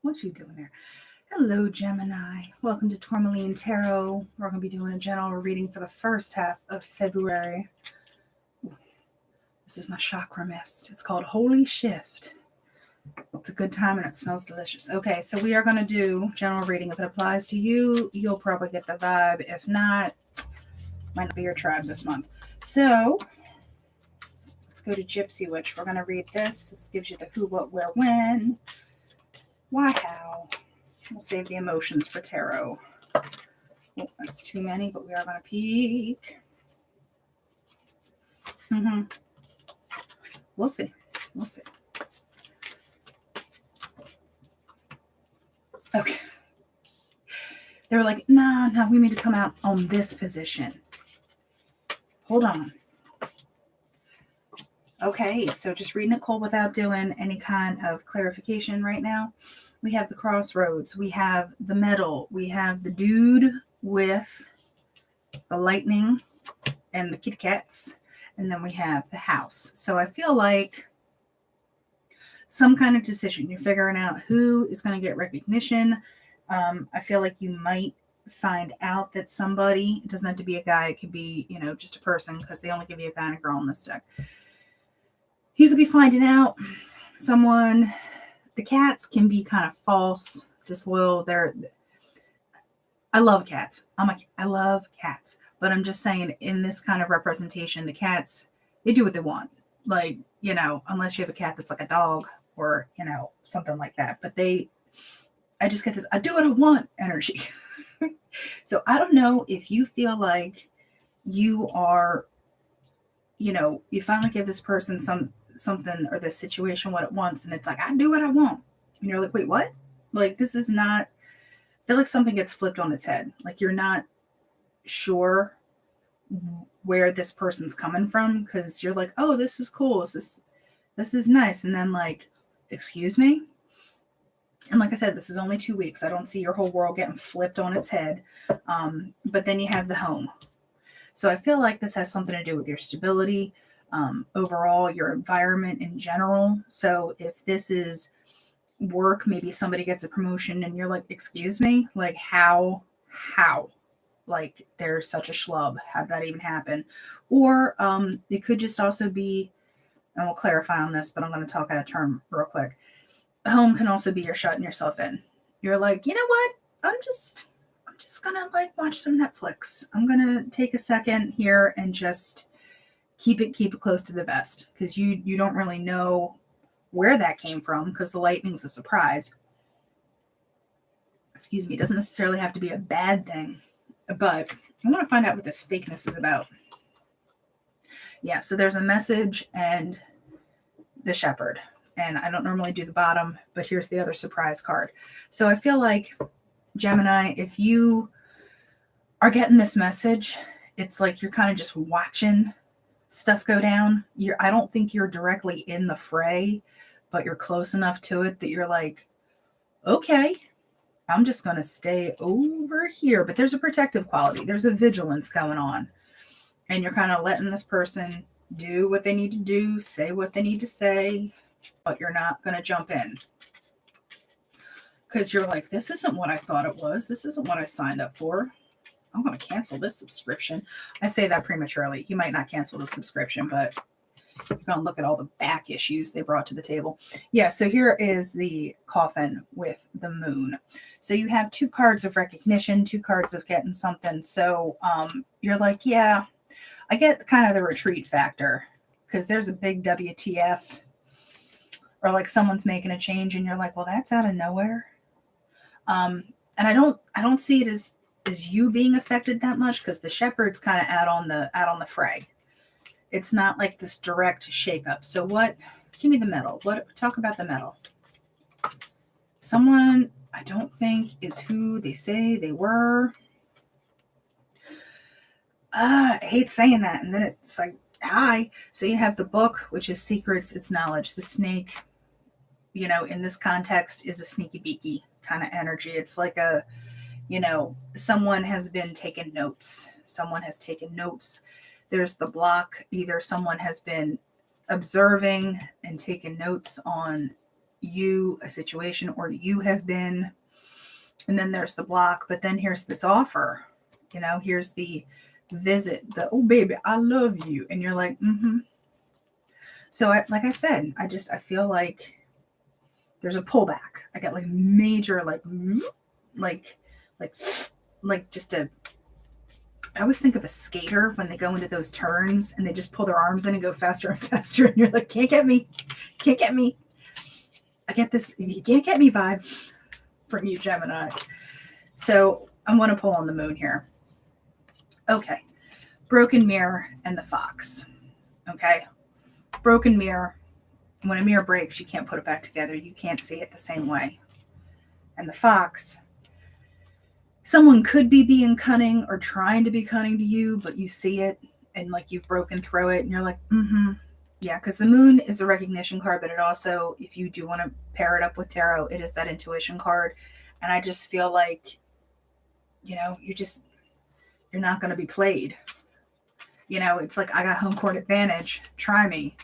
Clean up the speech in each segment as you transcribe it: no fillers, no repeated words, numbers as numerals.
What you doing there? Hello, Gemini. Welcome to Tourmaline Tarot. We're going to be doing a general reading for the first half of February. This is my chakra mist. It's called Holy Shift. It's a good time and it smells delicious. Okay, so we are going to do general reading. If it applies to you, you'll probably get the vibe. If not, might not be your tribe this month. So let's go to Gypsy Witch. We're going to read this. This gives you the who, what, where, when, why, how. We'll save the emotions for tarot. Oh, that's too many, but we are going to peek. We'll see. We'll see. Okay. They were like, nah, we need to come out on this position. Hold on. Okay, so just reading it cold without doing any kind of clarification right now. We have the crossroads. We have the middle. We have the dude with the lightning and the kitty cats. And then we have the house. So I feel like some kind of decision. You're figuring out who is going to get recognition. I feel like you might find out that somebody, it doesn't have to be a guy, it could be, just a person, because they only give you a guy and a girl in this deck. You could be finding out someone. The cats can be kind of false, disloyal. I love cats. I love cats. But I'm just saying, in this kind of representation, the cats, they do what they want. Like, unless you have a cat that's like a dog or, something like that. But I just get this, I do what I want energy. So I don't know if you feel like you are, you finally give this person something or this situation what it wants, and it's like, I do what I want. And you're like, wait, what? Like, this is not, I feel like something gets flipped on its head. Like, you're not sure where this person's coming from, because you're like, oh, this is cool, this is nice, and then like, excuse me. And like I said, this is only 2 weeks. I don't see your whole world getting flipped on its head. But then you have the home. So I feel like this has something to do with your stability, overall, your environment in general. So if this is work, maybe somebody gets a promotion and you're like, excuse me, like how? Like, there's such a schlub. How'd that even happen? Or it could just also be, and we'll clarify on this, but I'm going to talk out of term real quick. Home can also be you're shutting yourself in. You're like, you know what? I'm just gonna like watch some Netflix. I'm gonna take a second here and just keep it close to the vest, because you don't really know where that came from, because the lightning's a surprise. Excuse me. It doesn't necessarily have to be a bad thing, but I want to find out what this fakeness is about. Yeah, so there's a message and the shepherd. And I don't normally do the bottom, but here's the other surprise card. So I feel like, Gemini, if you are getting this message, it's like you're kind of just watching stuff go down. I don't think you're directly in the fray, but you're close enough to it that you're like, okay, I'm just going to stay over here. But there's a protective quality. There's a vigilance going on. And you're kind of letting this person do what they need to do, say what they need to say, but you're not going to jump in. Because you're like, this isn't what I thought it was. This isn't what I signed up for. I'm going to cancel this subscription. I say that prematurely. You might not cancel the subscription, but you're going to look at all the back issues they brought to the table. Yeah, so here is the coffin with the moon. So you have 2 cards of recognition, 2 cards of getting something. So you're like, yeah, I get kind of the retreat factor, because there's a big WTF. Or like someone's making a change and you're like, well, that's out of nowhere. And I don't see it as you being affected that much, because the shepherd's kind of out on the fray. It's not like this direct shakeup. So give me the middle. Talk about the middle. Someone I don't think is who they say they were. I hate saying that. And then it's like, hi. So you have the book, which is secrets, it's knowledge. The snake, in this context, is a sneaky beaky kind of energy. It's like someone has been taking notes. Someone has taken notes. There's the block. Either someone has been observing and taken notes on you a situation, or you have been, and then there's the block, but then here's this offer, here's the visit, the, oh baby, I love you. And you're like, mm-hmm. So like I said, I feel like there's a pullback. I got like major, like just a, I always think of a skater when they go into those turns and they just pull their arms in and go faster and faster. And you're like, can't get me. Can't get me. I get this, you can't get me vibe from you, Gemini. So I want to pull on the moon here. Okay. Broken mirror and the fox. Okay. Broken mirror. When a mirror breaks, you can't put it back together. You can't see it the same way. And the fox, someone could be being cunning or trying to be cunning to you, but you see it and like you've broken through it and you're like, mm-hmm. Yeah, because the moon is a recognition card, but it also, if you do want to pair it up with tarot, it is that intuition card. And I just feel like, you're not going to be played. It's like, I got home court advantage. Try me.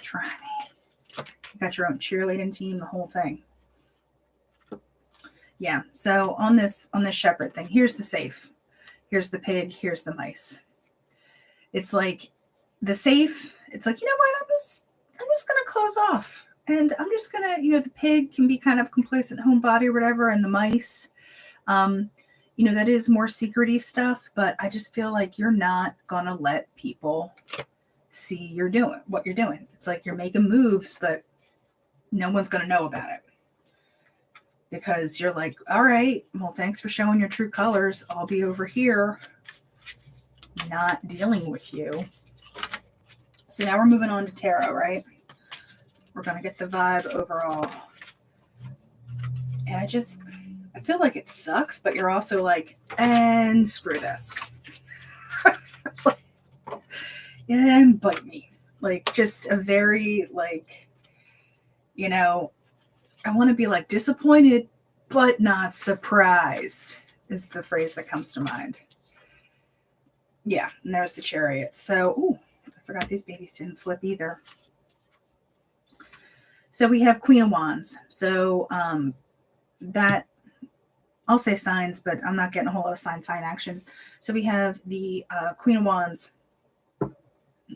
You got your own cheerleading team, the whole thing. Yeah. So on this shepherd thing, here's the safe. Here's the pig. Here's the mice. It's like the safe. It's like, you know what? I'm just going to close off, and I'm just going to, the pig can be kind of complacent homebody or whatever. And the mice, that is more secrety stuff, but I just feel like you're not going to let people see what you're doing. It's like you're making moves, but no one's going to know about it because you're like, all right, well, thanks for showing your true colors. I'll be over here not dealing with you. So now we're moving on to tarot, right? We're going to get the vibe overall. And I feel like it sucks, but you're also like, and screw this. And bite me. Like, just a very, like, I want to be like disappointed, but not surprised is the phrase that comes to mind. Yeah, and there's the Chariot. So, ooh, I forgot these babies didn't flip either. So we have Queen of Wands. So that, I'll say signs, but I'm not getting a whole lot of sign action. So we have the Queen of Wands,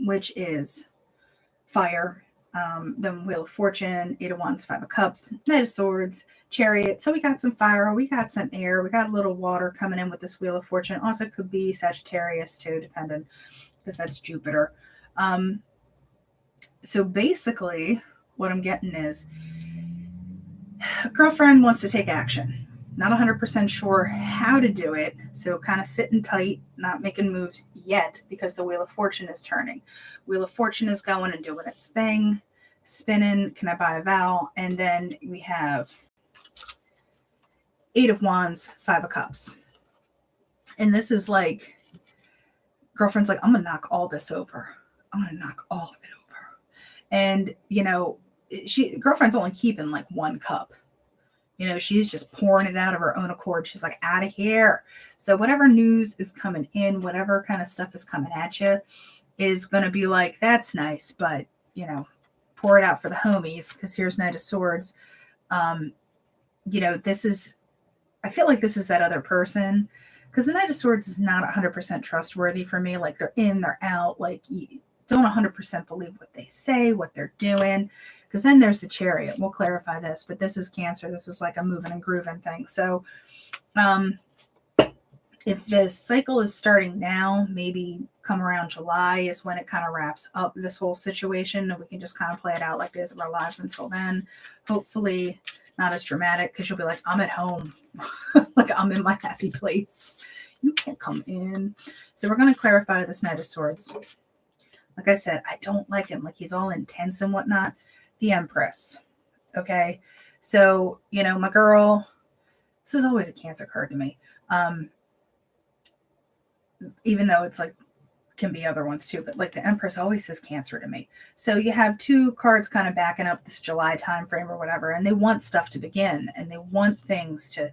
which is fire. Then Wheel of Fortune, 8 of Wands, 5 of Cups, Knight of Swords, Chariot. So we got some fire, we got some air, we got a little water coming in with this Wheel of Fortune. Also could be Sagittarius too, depending, because that's Jupiter. So basically what I'm getting is a girlfriend wants to take action. Not 100% sure how to do it. So kind of sitting tight, not making moves yet because the Wheel of Fortune is turning. Wheel of Fortune is going and doing its thing, spinning. Can I buy a vow? And then we have 8 of Wands, 5 of Cups. And this is like, girlfriend's like, I'm going to knock all this over. I'm going to knock all of it over. And, girlfriend's only keeping like 1 cup. She's just pouring it out of her own accord. She's like, out of here. So whatever news is coming in, whatever kind of stuff is coming at you is going to be like, that's nice, but, pour it out for the homies, because here's Knight of Swords. This is, I feel like this is that other person, because the Knight of Swords is not 100% trustworthy for me. Like, they're in, they're out. Like, you don't 100% believe what they say, what they're doing. Because then there's the Chariot. We'll clarify this, but this is Cancer. This is like a moving and grooving thing. So if the cycle is starting now, maybe come around July is when it kind of wraps up this whole situation. And we can just kind of play it out like days of our lives until then. Hopefully not as dramatic, because you'll be like, I'm at home. Like, I'm in my happy place. You can't come in. So we're going to clarify this Knight of Swords. Like I said, I don't like him. Like, he's all intense and whatnot. The Empress. Okay. So, my girl, this is always a Cancer card to me. Even though it's like, can be other ones too, but like the Empress always says Cancer to me. So you have 2 cards kind of backing up this July time frame or whatever, and they want stuff to begin, and they want things to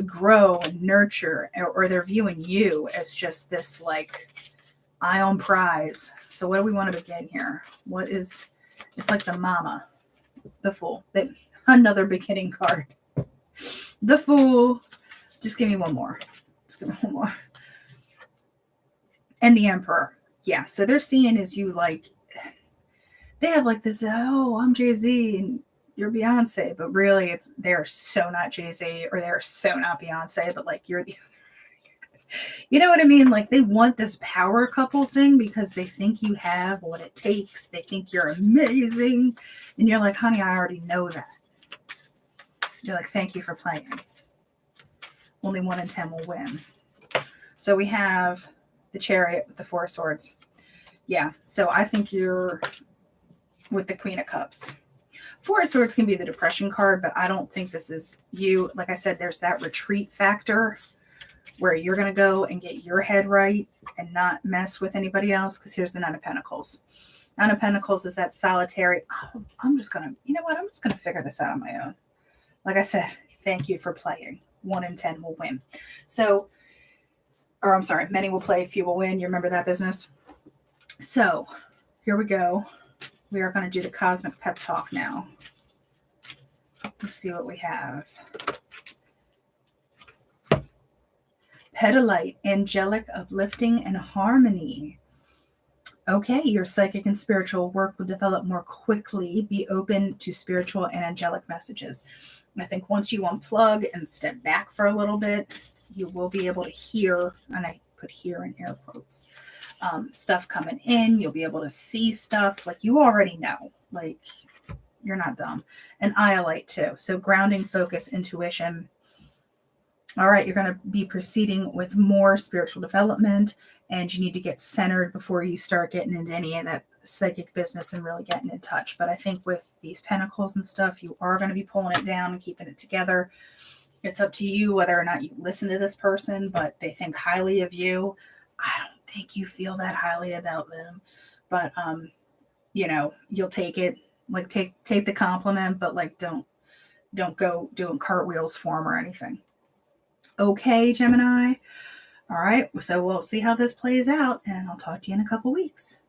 grow and nurture, or they're viewing you as just this like eye on prize. So what do we want to begin here? It's like the mama, the fool. Another beginning card. The Fool. Just give me one more. Just give me one more. And the Emperor. Yeah, so they're seeing as you like, they have like this, oh, I'm Jay-Z and you're Beyonce, but really they're so not Jay-Z or they're so not Beyonce, but like you're the you know what I mean? Like they want this power couple thing because they think you have what it takes. They think you're amazing. And you're like, honey, I already know that. You're like, thank you for playing. Only 1 in 10 will win. So we have the Chariot with the 4 of Swords. Yeah, so I think you're with the Queen of Cups. 4 of Swords can be the depression card, but I don't think this is you. Like I said, there's that retreat factor where you're going to go and get your head right and not mess with anybody else, because here's the Nine of Pentacles. Nine of Pentacles is that solitary, oh, I'm just going to, you know what, I'm just going to figure this out on my own. Like I said, thank you for playing. 1 in 10 will win. So, or I'm sorry, many will play, few will win. You remember that business? So, here we go. We are going to do the Cosmic Pep Talk now. Let's see what we have. Pedalite, angelic, uplifting, and harmony. Okay, your psychic and spiritual work will develop more quickly. Be open to spiritual and angelic messages. I think once you unplug and step back for a little bit, you will be able to hear, and I put "hear" in air quotes, stuff coming in. You'll be able to see stuff like you already know. Like, you're not dumb. And Iolite too. So grounding, focus, intuition. All right, you're going to be proceeding with more spiritual development, and you need to get centered before you start getting into any of that psychic business and really getting in touch. But I think with these pentacles and stuff, you are going to be pulling it down and keeping it together. It's up to you whether or not you listen to this person, but they think highly of you. I don't think you feel that highly about them, but you know, you'll take it. Like take the compliment, but like don't go doing cartwheels for them or anything. Okay, Gemini. All right, so we'll see how this plays out, and I'll talk to you in a couple weeks.